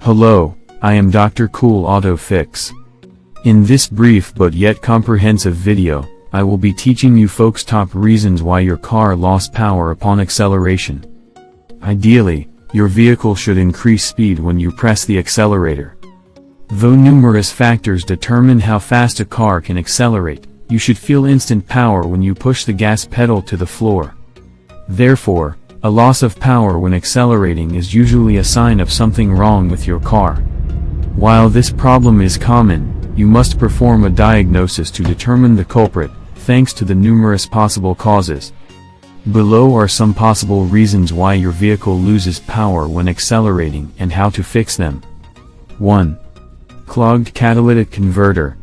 Hello, I am Dr. Cool Auto Fix. In this brief but yet comprehensive video, I will be teaching you folks top reasons why your car lost power upon acceleration. Ideally, your vehicle should increase speed when you press the accelerator. Though numerous factors determine how fast a car can accelerate, you should feel instant power when you push the gas pedal to the floor. Therefore, a loss of power when accelerating is usually a sign of something wrong with your car. While this problem is common, you must perform a diagnosis to determine the culprit, thanks to the numerous possible causes. Below are some possible reasons why your vehicle loses power when accelerating and how to fix them. 1. Clogged catalytic converter.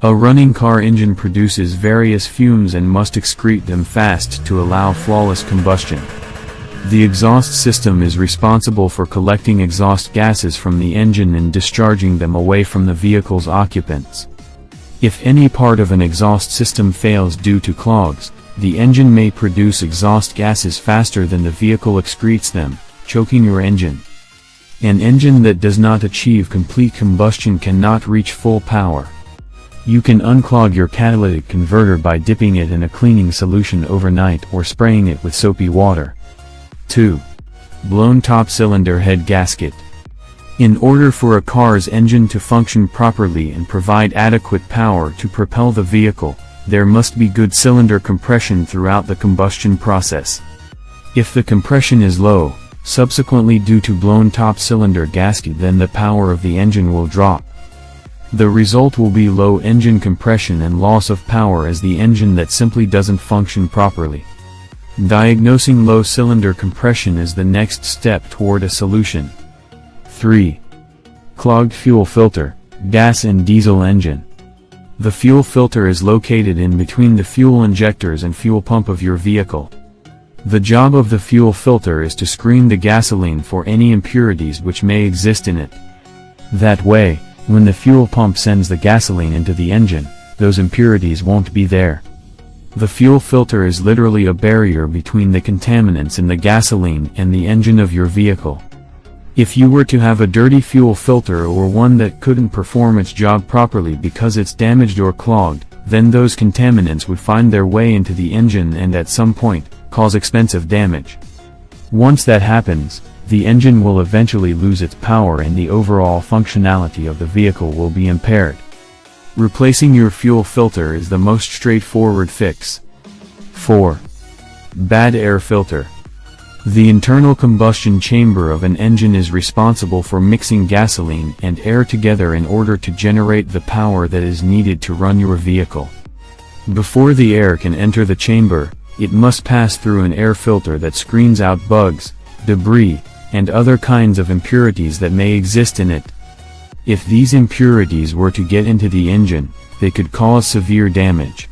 A running car engine produces various fumes and must excrete them fast to allow flawless combustion. The exhaust system is responsible for collecting exhaust gases from the engine and discharging them away from the vehicle's occupants. If any part of an exhaust system fails due to clogs, the engine may produce exhaust gases faster than the vehicle excretes them, choking your engine. An engine that does not achieve complete combustion cannot reach full power. You can unclog your catalytic converter by dipping it in a cleaning solution overnight or spraying it with soapy water. 2. Blown top cylinder head gasket. In order for a car's engine to function properly and provide adequate power to propel the vehicle, there must be good cylinder compression throughout the combustion process. If the compression is low, subsequently due to blown top cylinder gasket, then the power of the engine will drop. The result will be low engine compression and loss of power as the engine that simply doesn't function properly. Diagnosing low cylinder compression is the next step toward a solution. 3. Clogged fuel filter, gas and diesel engine. The fuel filter is located in between the fuel injectors and fuel pump of your vehicle. The job of the fuel filter is to screen the gasoline for any impurities which may exist in it. That way, when the fuel pump sends the gasoline into the engine, those impurities won't be there. The fuel filter is literally a barrier between the contaminants in the gasoline and the engine of your vehicle. If you were to have a dirty fuel filter or one that couldn't perform its job properly because it's damaged or clogged, then those contaminants would find their way into the engine and at some point, cause expensive damage. Once that happens, the engine will eventually lose its power and the overall functionality of the vehicle will be impaired. Replacing your fuel filter is the most straightforward fix. 4. Bad air filter. The internal combustion chamber of an engine is responsible for mixing gasoline and air together in order to generate the power that is needed to run your vehicle. Before the air can enter the chamber, it must pass through an air filter that screens out bugs, debris, and other kinds of impurities that may exist in it. If these impurities were to get into the engine, they could cause severe damage.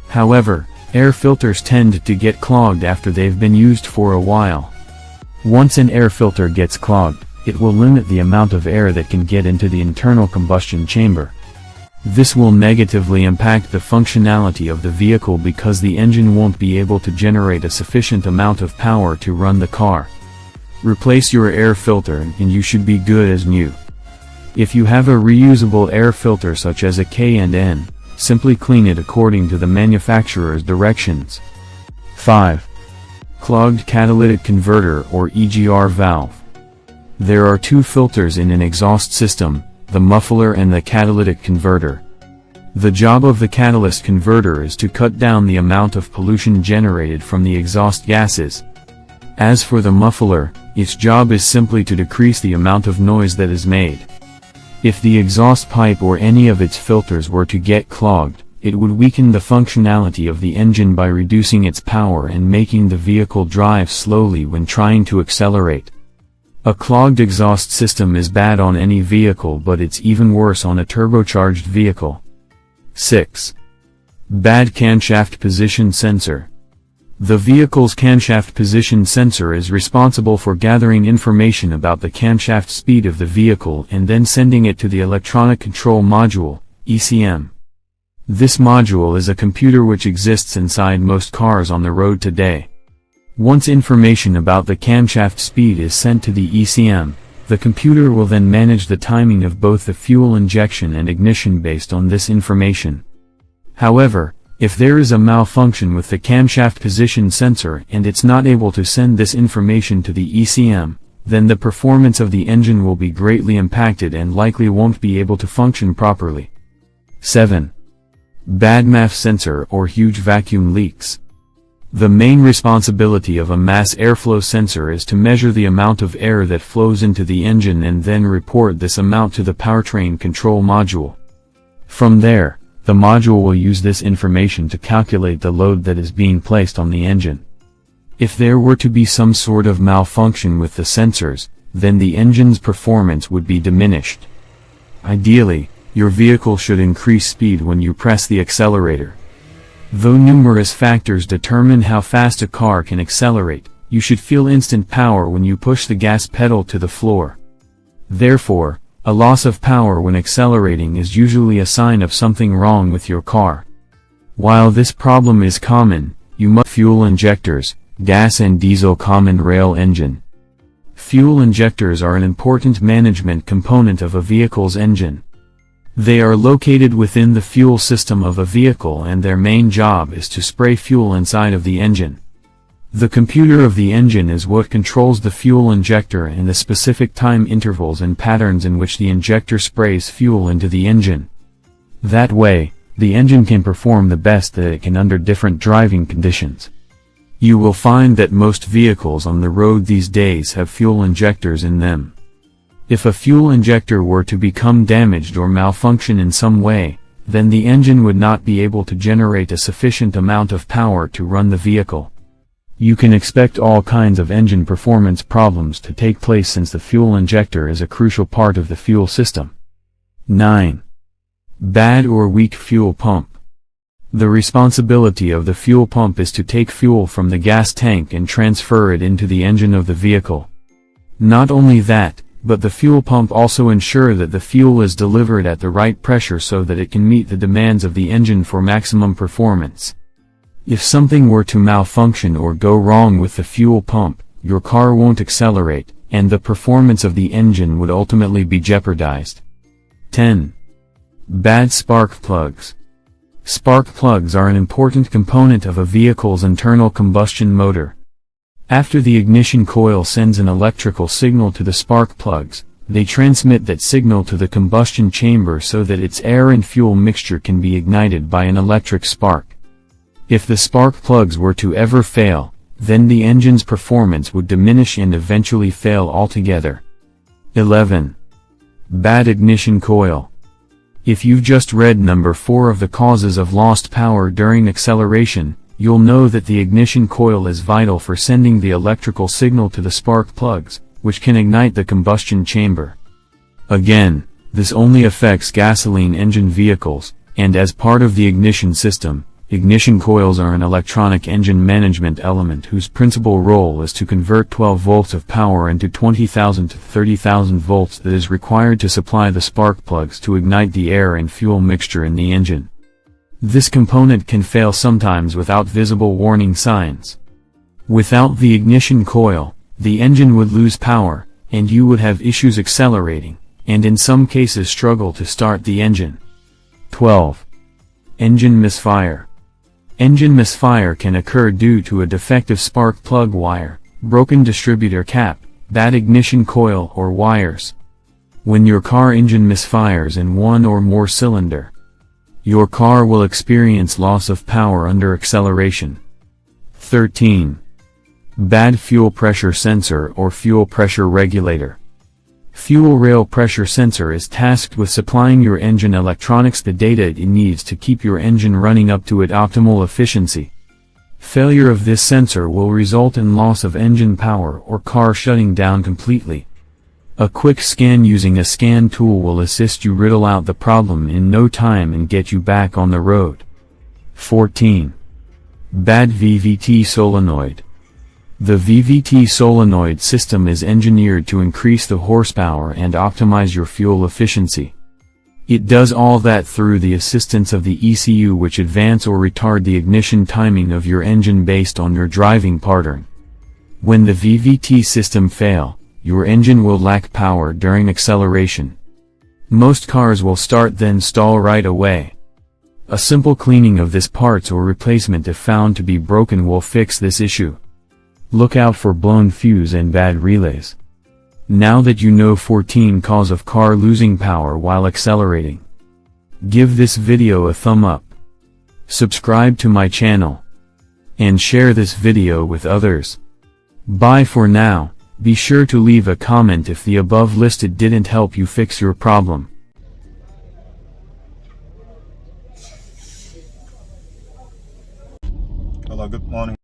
However, air filters tend to get clogged after they've been used for a while. Once an air filter gets clogged, it will limit the amount of air that can get into the internal combustion chamber. This will negatively impact the functionality of the vehicle because the engine won't be able to generate a sufficient amount of power to run the car. Replace your air filter and you should be good as new. If you have a reusable air filter such as a K&N, simply clean it according to the manufacturer's directions. 5. Clogged catalytic converter or EGR valve. There are two filters in an exhaust system, the muffler and the catalytic converter. The job of the catalyst converter is to cut down the amount of pollution generated from the exhaust gases. As for the muffler, its job is simply to decrease the amount of noise that is made. If the exhaust pipe or any of its filters were to get clogged, it would weaken the functionality of the engine by reducing its power and making the vehicle drive slowly when trying to accelerate. A clogged exhaust system is bad on any vehicle, but it's even worse on a turbocharged vehicle. 6. Bad camshaft position sensor. The vehicle's camshaft position sensor is responsible for gathering information about the camshaft speed of the vehicle and then sending it to the electronic control module, ECM. This module is a computer which exists inside most cars on the road today. Once information about the camshaft speed is sent to the ECM, The computer will then manage the timing of both the fuel injection and ignition based on this information. However, if there is a malfunction with the camshaft position sensor and it's not able to send this information to the ECM, then the performance of the engine will be greatly impacted and likely won't be able to function properly. 7. Bad MAF sensor or huge vacuum leaks. The main responsibility of a mass airflow sensor is to measure the amount of air that flows into the engine and then report this amount to the powertrain control module. From there, the module will use this information to calculate the load that is being placed on the engine. If there were to be some sort of malfunction with the sensors, then the engine's performance would be diminished. Ideally, your vehicle should increase speed when you press the accelerator. Though numerous factors determine how fast a car can accelerate, you should feel instant power when you push the gas pedal to the floor. Therefore, a loss of power when accelerating is usually a sign of something wrong with your car. While this problem is common, you must fuel injectors, gas and diesel common rail engine. Fuel injectors are an important management component of a vehicle's engine. They are located within the fuel system of a vehicle and their main job is to spray fuel inside of the engine. The computer of the engine is what controls the fuel injector and the specific time intervals and patterns in which the injector sprays fuel into the engine. That way, the engine can perform the best that it can under different driving conditions. You will find that most vehicles on the road these days have fuel injectors in them. If a fuel injector were to become damaged or malfunction in some way, then the engine would not be able to generate a sufficient amount of power to run the vehicle. You can expect all kinds of engine performance problems to take place since the fuel injector is a crucial part of the fuel system. 9. Bad or weak fuel pump. The responsibility of the fuel pump is to take fuel from the gas tank and transfer it into the engine of the vehicle. Not only that, but the fuel pump also ensure that the fuel is delivered at the right pressure so that it can meet the demands of the engine for maximum performance. If something were to malfunction or go wrong with the fuel pump, your car won't accelerate, and the performance of the engine would ultimately be jeopardized. 10. Bad spark plugs. Spark plugs are an important component of a vehicle's internal combustion motor. After the ignition coil sends an electrical signal to the spark plugs, they transmit that signal to the combustion chamber so that its air and fuel mixture can be ignited by an electric spark. If the spark plugs were to ever fail, then the engine's performance would diminish and eventually fail altogether. 11. Bad ignition coil. If you've just read number 4 of the causes of lost power during acceleration, you'll know that the ignition coil is vital for sending the electrical signal to the spark plugs, which can ignite the combustion chamber. Again, this only affects gasoline engine vehicles, and as part of the ignition system, ignition coils are an electronic engine management element whose principal role is to convert 12 volts of power into 20,000 to 30,000 volts that is required to supply the spark plugs to ignite the air and fuel mixture in the engine. This component can fail sometimes without visible warning signs. Without the ignition coil, the engine would lose power, and you would have issues accelerating, and in some cases struggle to start the engine. 12. Engine misfire. Engine misfire can occur due to a defective spark plug wire, broken distributor cap, bad ignition coil or wires. When your car engine misfires in one or more cylinder, your car will experience loss of power under acceleration. 13. Bad fuel pressure sensor or fuel pressure regulator. Fuel rail pressure sensor is tasked with supplying your engine electronics the data it needs to keep your engine running up to its optimal efficiency. Failure of this sensor will result in loss of engine power or car shutting down completely. A quick scan using a scan tool will assist you riddle out the problem in no time and get you back on the road. 14. Bad VVT solenoid. The VVT solenoid system is engineered to increase the horsepower and optimize your fuel efficiency. It does all that through the assistance of the ECU, which advance or retard the ignition timing of your engine based on your driving pattern. When the VVT system fails, your engine will lack power during acceleration. Most cars will start then stall right away. A simple cleaning of this parts or replacement if found to be broken will fix this issue. Look out for blown fuse and bad relays. Now that you know 14 cause of car losing power while accelerating, give this video a thumb up, subscribe to my channel, and share this video with others. Bye for now. Be sure to leave a comment if the above listed didn't help you fix your problem. Hello, good morning.